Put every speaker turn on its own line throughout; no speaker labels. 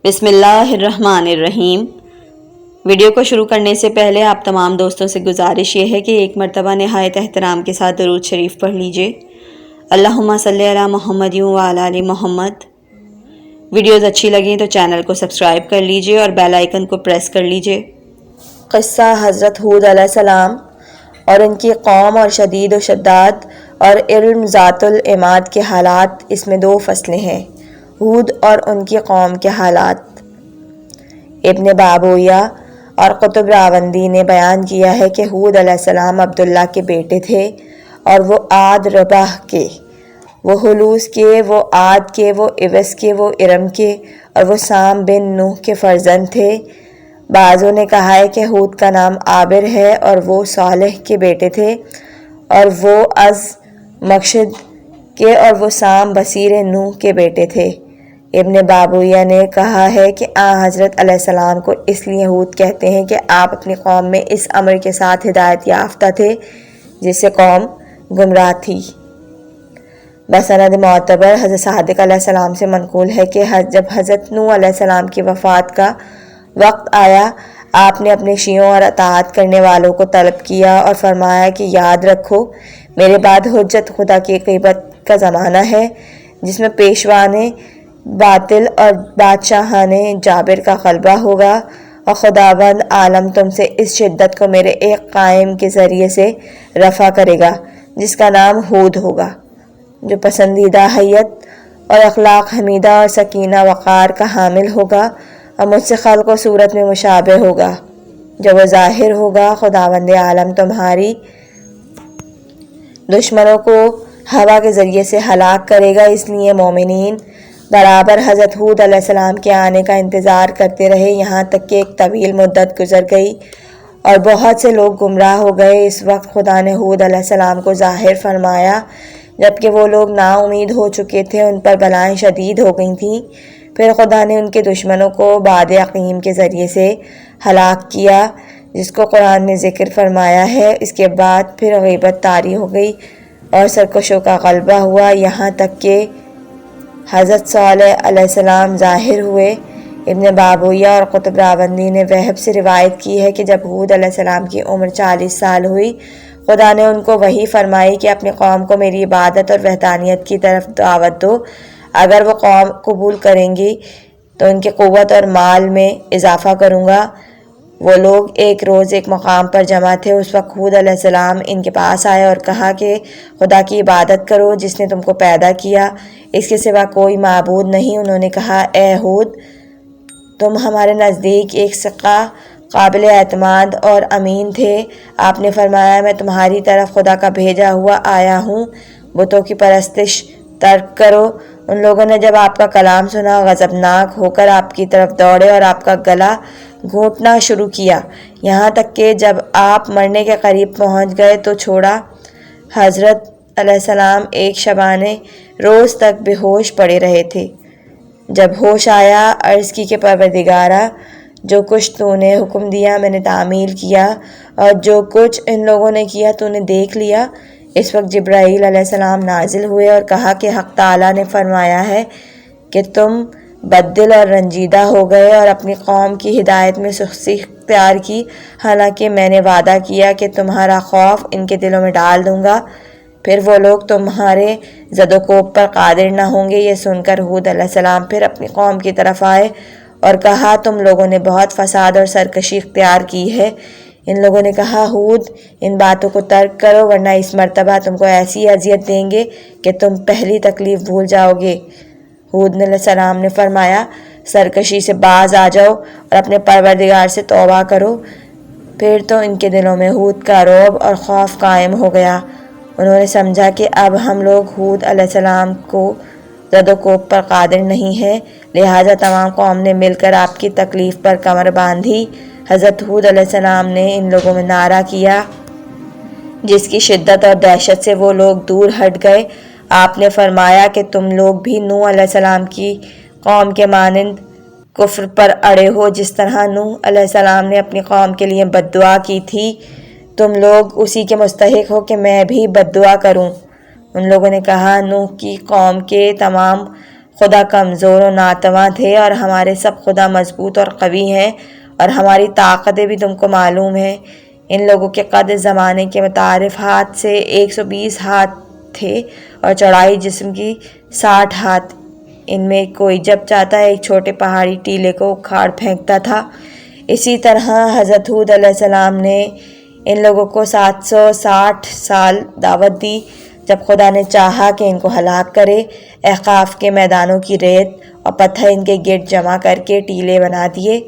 بسم اللہ الرحمن الرحیم۔ ویڈیو کو شروع کرنے سے پہلے آپ تمام دوستوں سے گزارش یہ ہے کہ ایک مرتبہ نہایت احترام کے ساتھ درود شریف پڑھ لیجئے۔ اللہم صلی علی محمد وعلی آل محمد۔ ویڈیوز اچھی لگیں تو چینل کو سبسکرائب کر لیجئے اور بیل آئیکن کو پریس کر لیجئے۔
قصہ حضرت ہود علیہ السلام اور ان کی قوم اور شدید و شداد اور علم ذات العماد کے حالات۔ اس میں دو فصلیں ہیں، ہود اور ان کی قوم کے حالات۔ ابن بابویہ اور قطب راوندی نے بیان کیا ہے کہ ہود علیہ السلام عبداللہ کے بیٹے تھے اور وہ عاد ربح کے، وہ ہلوس کے، وہ عاد کے، وہ اوس کے، وہ ارم کے اور وہ سام بن نوح کے فرزند تھے۔ بعضوں نے کہا ہے کہ ہود کا نام عابر ہے اور وہ صالح کے بیٹے تھے، اور وہ از مقشد کے، اور وہ سام بصیر نوح کے بیٹے تھے۔ ابن بابویہ نے کہا ہے کہ حضرت علیہ السلام کو اس لیے ہود کہتے ہیں کہ آپ اپنی قوم میں اس امر کے ساتھ ہدایت یافتہ تھے جس سے قوم گمراہ تھی۔ بسند معتبر حضرت صادق علیہ السلام سے منقول ہے کہ جب حضرت نوح علیہ السلام کی وفات کا وقت آیا، آپ نے اپنے شیعوں اور اطاعت کرنے والوں کو طلب کیا اور فرمایا کہ یاد رکھو، میرے بعد حجت خدا کی غیبت کا زمانہ ہے جس میں پیشوانے باطل اور بادشاہانے جابر کا غلبہ ہوگا، اور خداوند عالم تم سے اس شدت کو میرے ایک قائم کے ذریعے سے رفع کرے گا جس کا نام ہود ہوگا، جو پسندیدہ حیت اور اخلاق حمیدہ اور سکینہ وقار کا حامل ہوگا اور مجھ سے خلق و صورت میں مشابہ ہوگا۔ جب وہ ظاہر ہوگا، خداوند عالم تمہاری دشمنوں کو ہوا کے ذریعے سے ہلاک کرے گا۔ اس لیے مومنین برابر حضرت ہود علیہ السلام کے آنے کا انتظار کرتے رہے، یہاں تک کہ ایک طویل مدت گزر گئی اور بہت سے لوگ گمراہ ہو گئے۔ اس وقت خدا نے ہود علیہ السلام کو ظاہر فرمایا جبکہ وہ لوگ نا امید ہو چکے تھے، ان پر بلائیں شدید ہو گئی تھیں۔ پھر خدا نے ان کے دشمنوں کو باد عقیم کے ذریعے سے ہلاک کیا جس کو قرآن میں ذکر فرمایا ہے۔ اس کے بعد پھر غیبت طاری ہو گئی اور سرکشوں کا غلبہ ہوا، یہاں تک کہ حضرت صالح علیہ السلام ظاہر ہوئے۔ ابن بابویہ اور قطب راوندی نے وہب سے روایت کی ہے کہ جب ہود علیہ السلام کی عمر 40 سال ہوئی، خدا نے ان کو وحی فرمائی کہ اپنی قوم کو میری عبادت اور وحدانیت کی طرف دعوت دو۔ اگر وہ قوم قبول کریں گی تو ان کی قوت اور مال میں اضافہ کروں گا۔ وہ لوگ ایک روز ایک مقام پر جمع تھے، اس وقت ہود علیہ السلام ان کے پاس آئے اور کہا کہ خدا کی عبادت کرو جس نے تم کو پیدا کیا، اس کے سوا کوئی معبود نہیں۔ انہوں نے کہا، اے ہود، تم ہمارے نزدیک ایک ثقہ، قابل اعتماد اور امین تھے۔ آپ نے فرمایا، میں تمہاری طرف خدا کا بھیجا ہوا آیا ہوں، بتوں کی پرستش ترک کرو۔ ان لوگوں نے جب آپ کا کلام سنا، غضبناک ہو کر آپ کی طرف دوڑے اور آپ کا گلا گھونٹنا شروع کیا، یہاں تک کہ جب آپ مرنے کے قریب پہنچ گئے تو چھوڑا۔ حضرت علیہ السلام ایک شبانہ روز تک بے ہوش پڑے رہے تھے۔ جب ہوش آیا، عرض کی کہ پروردگارا، جو کچھ تو نے حکم دیا میں نے تعمیل کیا، اور جو کچھ ان لوگوں نے کیا تو نے دیکھ لیا۔ اس وقت جبرائیل علیہ السلام نازل ہوئے اور کہا کہ حق تعالیٰ نے فرمایا ہے کہ تم بددل اور رنجیدہ ہو گئے اور اپنی قوم کی ہدایت میں سستی اختیار کی، حالانکہ میں نے وعدہ کیا کہ تمہارا خوف ان کے دلوں میں ڈال دوں گا، پھر وہ لوگ تمہارے زد و کوب پر قادر نہ ہوں گے۔ یہ سن کر ہود علیہ السلام پھر اپنی قوم کی طرف آئے اور کہا، تم لوگوں نے بہت فساد اور سرکشی اختیار کی ہے۔ ان لوگوں نے کہا، ہود، ان باتوں کو ترک کرو ورنہ اس مرتبہ تم کو ایسی اذیت دیں گے کہ تم پہلی تکلیف بھول جاؤ گے۔ ہود علیہ السلام نے فرمایا، سرکشی سے باز آ جاؤ اور اپنے پروردگار سے توبہ کرو۔ پھر تو ان کے دلوں میں ہود کا رعب اور خوف قائم ہو گیا۔ انہوں نے سمجھا کہ اب ہم لوگ ہود علیہ السلام کو زد و کوب پر قادر نہیں ہیں، لہٰذا تمام قوم نے مل کر آپ کی تکلیف پر کمر باندھی۔ حضرت ہود علیہ السلام نے ان لوگوں میں نعرہ کیا جس کی شدت اور دہشت سے وہ لوگ دور ہٹ گئے۔ آپ نے فرمایا کہ تم لوگ بھی نوح علیہ السلام کی قوم کے مانند کفر پر اڑے ہو، جس طرح نوح علیہ السلام نے اپنی قوم کے لیے بد دعا کی تھی، تم لوگ اسی کے مستحق ہو کہ میں بھی بد دعا کروں۔ ان لوگوں نے کہا، نوح کی قوم کے تمام خدا کمزور و ناتواں تھے اور ہمارے سب خدا مضبوط اور قوی ہیں اور ہماری طاقتیں بھی تم کو معلوم ہیں۔ ان لوگوں کے قد زمانے کے متعارف ہاتھ سے 120 ہاتھ تھے اور چوڑائی جسم کی 60 ہاتھ۔ ان میں کوئی جب چاہتا ہے ایک چھوٹے پہاڑی ٹیلے کو اکھاڑ پھینکتا تھا۔ اسی طرح حضرت ہود علیہ السلام نے ان لوگوں کو 760 سال دعوت دی۔ جب خدا نے چاہا کہ ان کو ہلاک کرے، احقاف کے میدانوں کی ریت اور پتھر ان کے گرد جمع کر کے ٹیلے بنا دیے۔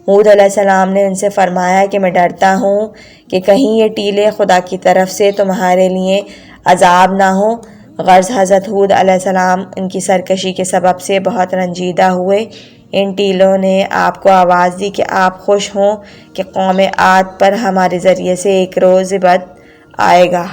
ہود علیہ السلام نے ان سے فرمایا کہ میں ڈرتا ہوں کہ کہیں یہ ٹیلے خدا کی طرف سے تمہارے لیے عذاب نہ ہوں۔ غرض حضرت ہود علیہ السلام ان کی سرکشی کے سبب سے بہت رنجیدہ ہوئے۔ ان ٹیلوں نے آپ کو آواز دی کہ آپ خوش ہوں کہ قوم عاد پر ہمارے ذریعے سے ایک روز بد آئے گا۔